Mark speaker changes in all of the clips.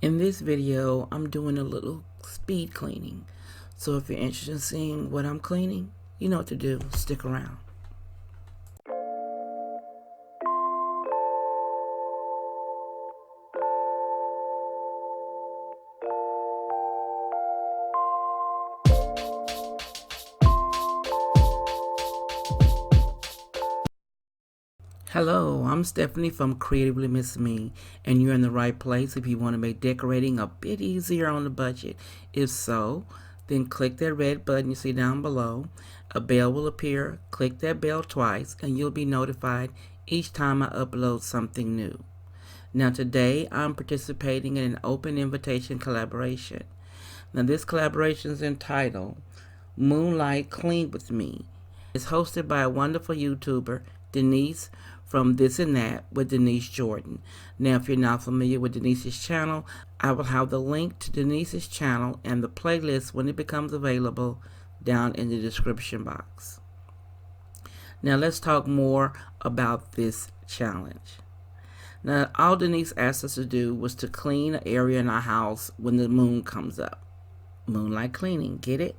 Speaker 1: In this video, I'm doing a little speed cleaning. So if you're interested in seeing what I'm cleaning, you know what to do. Stick around. Hello, I'm Stephanie from CreativelyMsMe, and you're in the right place if you want to make decorating a bit easier on the budget. If so, then click that red button you see down below. A bell will appear. Click that bell twice, and you'll be notified each time I upload something new. Now today, I'm participating in an open invitation collaboration. Now this collaboration is entitled Moonlight Clean With Me. It's hosted by a wonderful YouTuber, Denise from This and That with Denise Jordan. Now, if you're not familiar with Denise's channel, I will have the link to Denise's channel and the playlist when it becomes available down in the description box. Now, let's talk more about this challenge. Now, all Denise asked us to do was to clean an area in our house when the moon comes up. Moonlight cleaning, get it?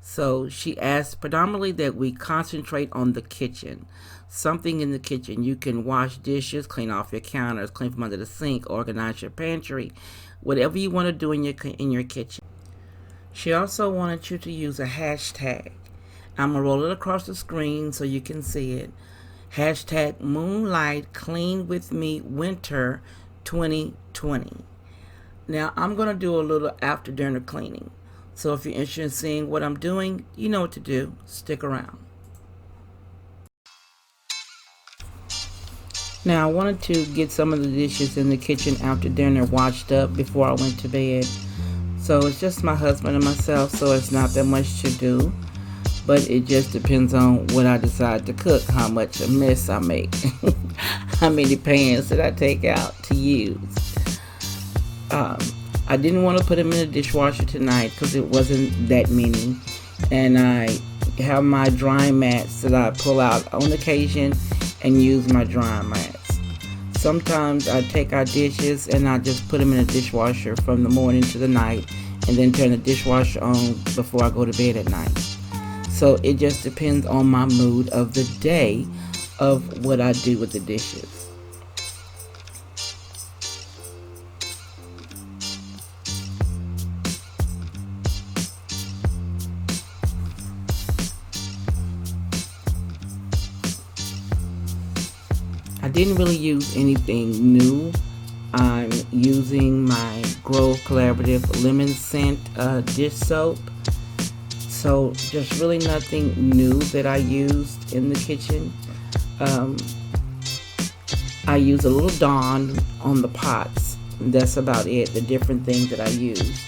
Speaker 1: So she asked predominantly that we concentrate on the kitchen. Something in the kitchen. You can wash dishes, clean off your counters, clean from under the sink, organize your pantry, whatever you want to do in your kitchen. She also wanted you to use a hashtag. I'm going to roll it across the screen so you can see it. Hashtag Moonlight Clean With Me Winter 2020. Now I'm going to do a little after dinner cleaning. So if you're interested in seeing what I'm doing, you know what to do. Stick around. Now I wanted to get some of the dishes in the kitchen after dinner washed up before I went to bed. So it's just my husband and myself, so it's not that much to do. But it just depends on what I decide to cook, how much a mess I make, how many pans that I take out to use. I didn't want to put them in the dishwasher tonight because it wasn't that many. And I have my drying mats that I pull out on occasion and use my drying mats. Sometimes I take our dishes and I just put them in the dishwasher from the morning to the night and then turn the dishwasher on before I go to bed at night. So it just depends on my mood of the day of what I do with the dishes. I didn't really use anything new. I'm using my Grove Collaborative Lemon Scent dish soap. So just really nothing new that I used in the kitchen. I use a little Dawn on the pots. That's about it, the different things that I used.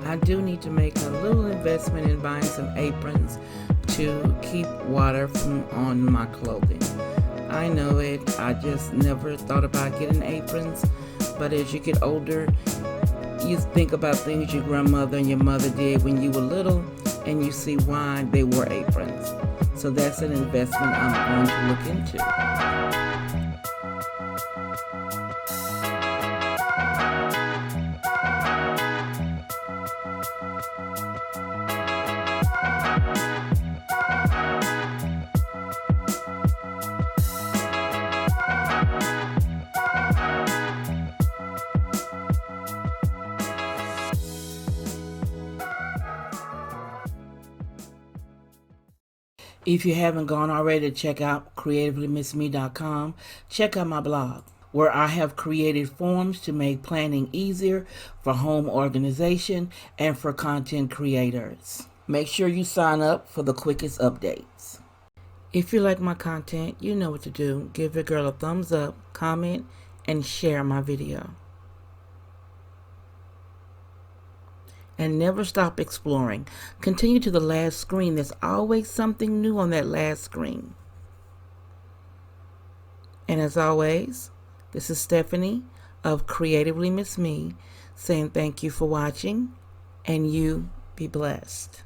Speaker 1: I do need to make a little investment in buying some aprons to keep water from on my clothing. I know it, I just never thought about getting aprons, but as you get older, you think about things your grandmother and your mother did when you were little, and you see why they wore aprons. So that's an investment I'm going to look into. If you haven't gone already to check out CreativelyMsMe.com, check out my blog, where I have created forms to make planning easier for home organization and for content creators. Make sure you sign up for the quickest updates. If you like my content, you know what to do. Give your girl a thumbs up, comment, and share my video. And never stop exploring. Continue to the last screen. There's always something new on that last screen. And as always, this is Stephanie of CreativelyMsMe saying thank you for watching, and you be blessed.